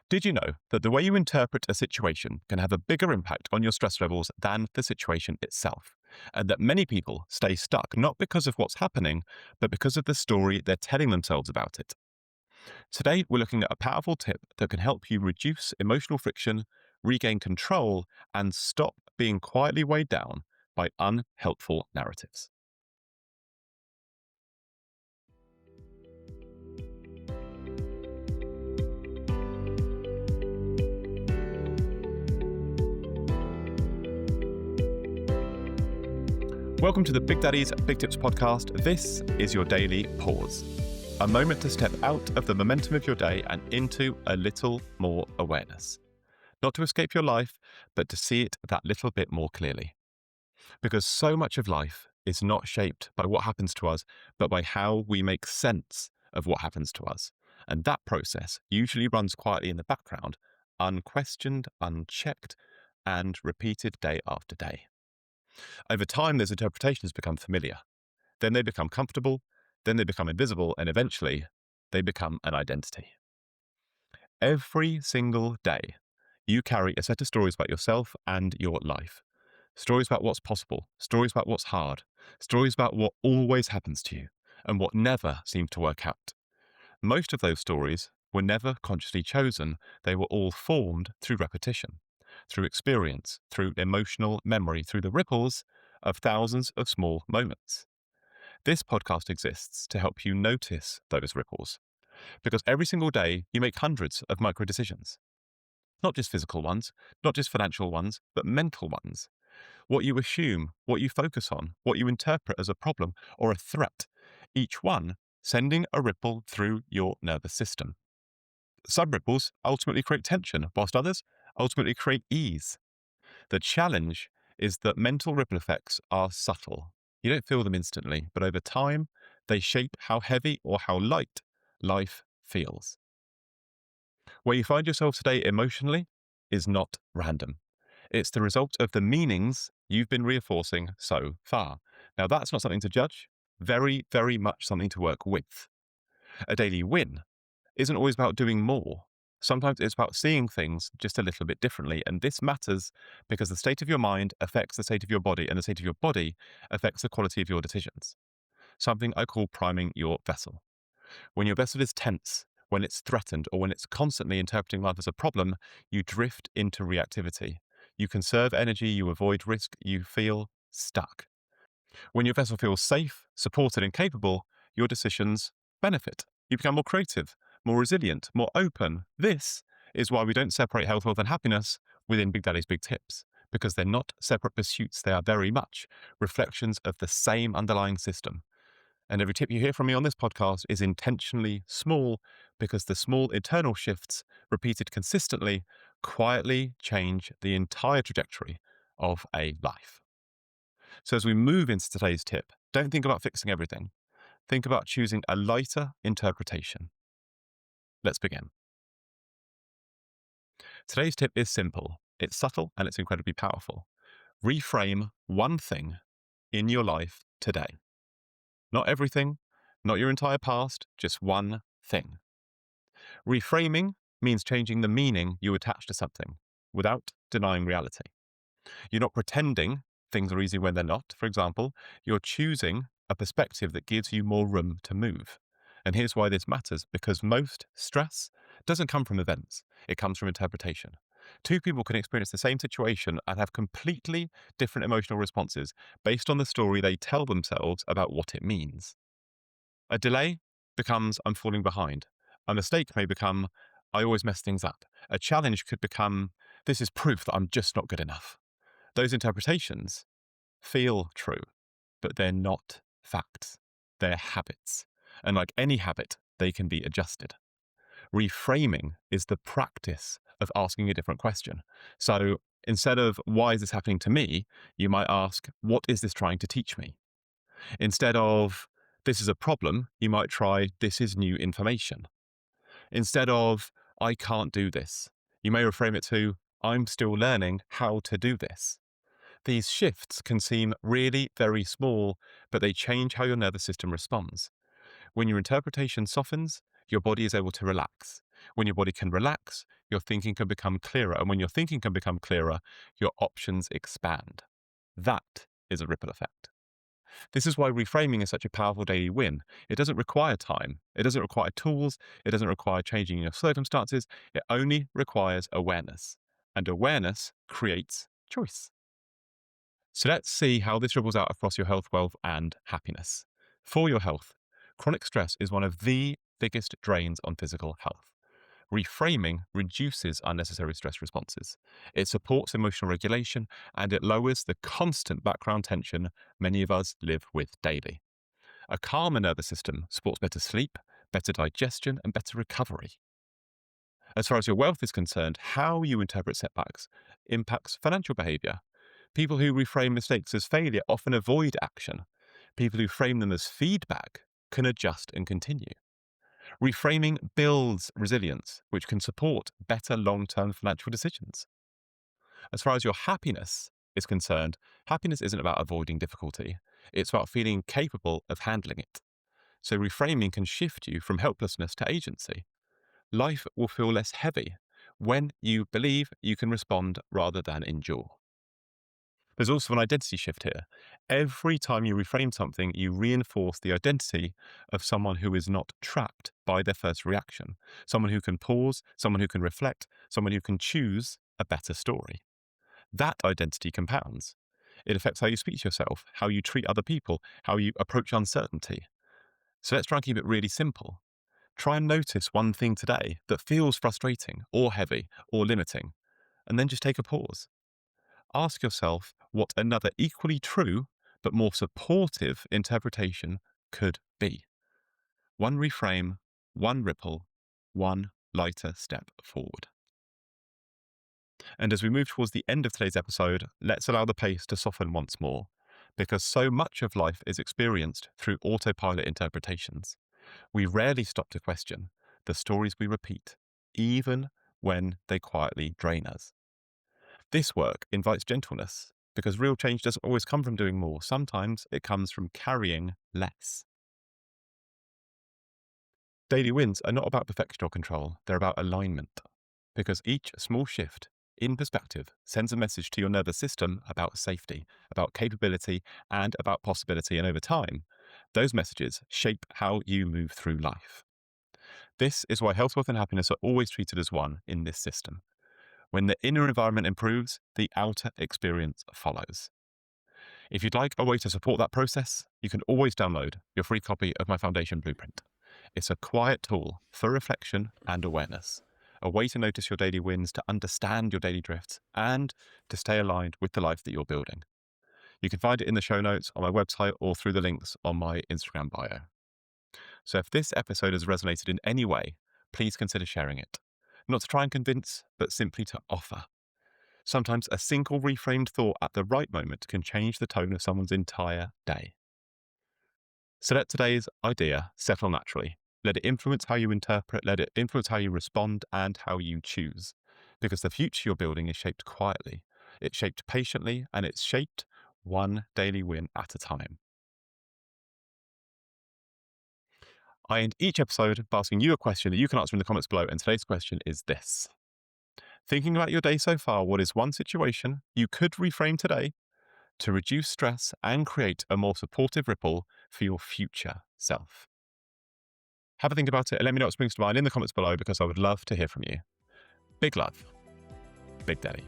Did you know that the way you interpret a situation can have a bigger impact on your stress levels than the situation itself? And that many people stay stuck not because of what's happening, but because of the story they're telling themselves about it. Today, we're looking at a powerful tip that can help you reduce emotional friction, regain control, and stop being quietly weighed down by unhelpful narratives. Welcome to the Big Daddy's Big Tips podcast. This is your daily pause, a moment to step out of the momentum of your day and into a little more awareness. Not to escape your life, but to see it that little bit more clearly. Because so much of life is not shaped by what happens to us, but by how we make sense of what happens to us. And that process usually runs quietly in the background, unquestioned, unchecked, and repeated day after day. Over time, those interpretations become familiar. Then they become comfortable, then they become invisible, and eventually they become an identity. Every single day, you carry a set of stories about yourself and your life. Stories about what's possible, stories about what's hard, stories about what always happens to you and what never seems to work out. Most of those stories were never consciously chosen. They were all formed through repetition, through experience, through emotional memory, through the ripples of thousands of small moments. This podcast exists to help you notice those ripples, because every single day you make hundreds of micro decisions, not just physical ones, not just financial ones, but mental ones. What you assume, what you focus on, what you interpret as a problem or a threat, each one sending a ripple through your nervous system. Some ripples ultimately create tension, whilst others ultimately create ease. The challenge is that mental ripple effects are subtle. You don't feel them instantly, but over time, they shape how heavy or how light life feels. Where you find yourself today emotionally is not random. It's the result of the meanings you've been reinforcing so far. Now, that's not something to judge, very, very much something to work with. A daily win isn't always about doing more. Sometimes it's about seeing things just a little bit differently. And this matters because the state of your mind affects the state of your body, and the state of your body affects the quality of your decisions. Something I call priming your vessel. When your vessel is tense, when it's threatened, or when it's constantly interpreting life as a problem, you drift into reactivity. You conserve energy, you avoid risk, you feel stuck. When your vessel feels safe, supported, and capable, your decisions benefit. You become more creative, more resilient, more open. This is why we don't separate health, wealth, and happiness within Big Daddy's Big Tips, because they're not separate pursuits. They are very much reflections of the same underlying system. And every tip you hear from me on this podcast is intentionally small, because the small internal shifts repeated consistently quietly change the entire trajectory of a life. So as we move into today's tip, don't think about fixing everything. Think about choosing a lighter interpretation. Let's begin. Today's tip is simple. It's subtle and it's incredibly powerful. Reframe one thing in your life today. Not everything, not your entire past, just one thing. Reframing means changing the meaning you attach to something without denying reality. You're not pretending things are easy when they're not. For example, you're choosing a perspective that gives you more room to move. And here's why this matters, because most stress doesn't come from events, it comes from interpretation. Two people can experience the same situation and have completely different emotional responses based on the story they tell themselves about what it means. A delay becomes I'm falling behind. A mistake may become I always mess things up. A challenge could become this is proof that I'm just not good enough. Those interpretations feel true, but they're not facts. They're habits. And like any habit, they can be adjusted. Reframing is the practice of asking a different question. So instead of why is this happening to me, you might ask, what is this trying to teach me? Instead of this is a problem, you might try this is new information. Instead of I can't do this, you may reframe it to I'm still learning how to do this. These shifts can seem really very small, but they change how your nervous system responds. When your interpretation softens, your body is able to relax. When your body can relax, your thinking can become clearer. And when your thinking can become clearer, your options expand. That is a ripple effect. This is why reframing is such a powerful daily win. It doesn't require time. It doesn't require tools. It doesn't require changing your circumstances. It only requires awareness. And awareness creates choice. So let's see how this ripples out across your health, wealth, and happiness. For your health, chronic stress is one of the biggest drains on physical health. Reframing reduces unnecessary stress responses. It supports emotional regulation and it lowers the constant background tension many of us live with daily. A calmer nervous system supports better sleep, better digestion, and better recovery. As far as your wealth is concerned, how you interpret setbacks impacts financial behavior. People who reframe mistakes as failure often avoid action. People who frame them as feedback can adjust and continue. Reframing builds resilience, which can support better long-term financial decisions. As far as your happiness is concerned, happiness isn't about avoiding difficulty. It's about feeling capable of handling it. So reframing can shift you from helplessness to agency. Life will feel less heavy when you believe you can respond rather than endure. There's also an identity shift here. Every time you reframe something, you reinforce the identity of someone who is not trapped by their first reaction, someone who can pause, someone who can reflect, someone who can choose a better story. That identity compounds. It affects how you speak to yourself, how you treat other people, how you approach uncertainty. So let's try and keep it really simple. Try and notice one thing today that feels frustrating or heavy or limiting, and then just take a pause. Ask yourself what another equally true but more supportive interpretation could be. One reframe, one ripple, one lighter step forward. And as we move towards the end of today's episode, let's allow the pace to soften once more, because so much of life is experienced through autopilot interpretations. We rarely stop to question the stories we repeat, even when they quietly drain us. This work invites gentleness because real change doesn't always come from doing more. Sometimes it comes from carrying less. Daily wins are not about perfection or control. They're about alignment because each small shift in perspective sends a message to your nervous system about safety, about capability, and about possibility. And over time, those messages shape how you move through life. This is why health, wealth, and happiness are always treated as one in this system. When the inner environment improves, the outer experience follows. If you'd like a way to support that process, you can always download your free copy of my Foundation Blueprint. It's a quiet tool for reflection and awareness, a way to notice your daily wins, to understand your daily drifts, and to stay aligned with the life that you're building. You can find it in the show notes on my website or through the links on my Instagram bio. So if this episode has resonated in any way, please consider sharing it. Not to try and convince, but simply to offer. Sometimes a single reframed thought at the right moment can change the tone of someone's entire day. So let today's idea settle naturally. Let it influence how you interpret, let it influence how you respond and how you choose. Because the future you're building is shaped quietly, it's shaped patiently, and it's shaped one daily win at a time. I end each episode by asking you a question that you can answer in the comments below, and today's question is this. Thinking about your day so far, what is one situation you could reframe today to reduce stress and create a more supportive ripple for your future self? Have a think about it and let me know what springs to mind in the comments below because I would love to hear from you. Big love, Big Daddy.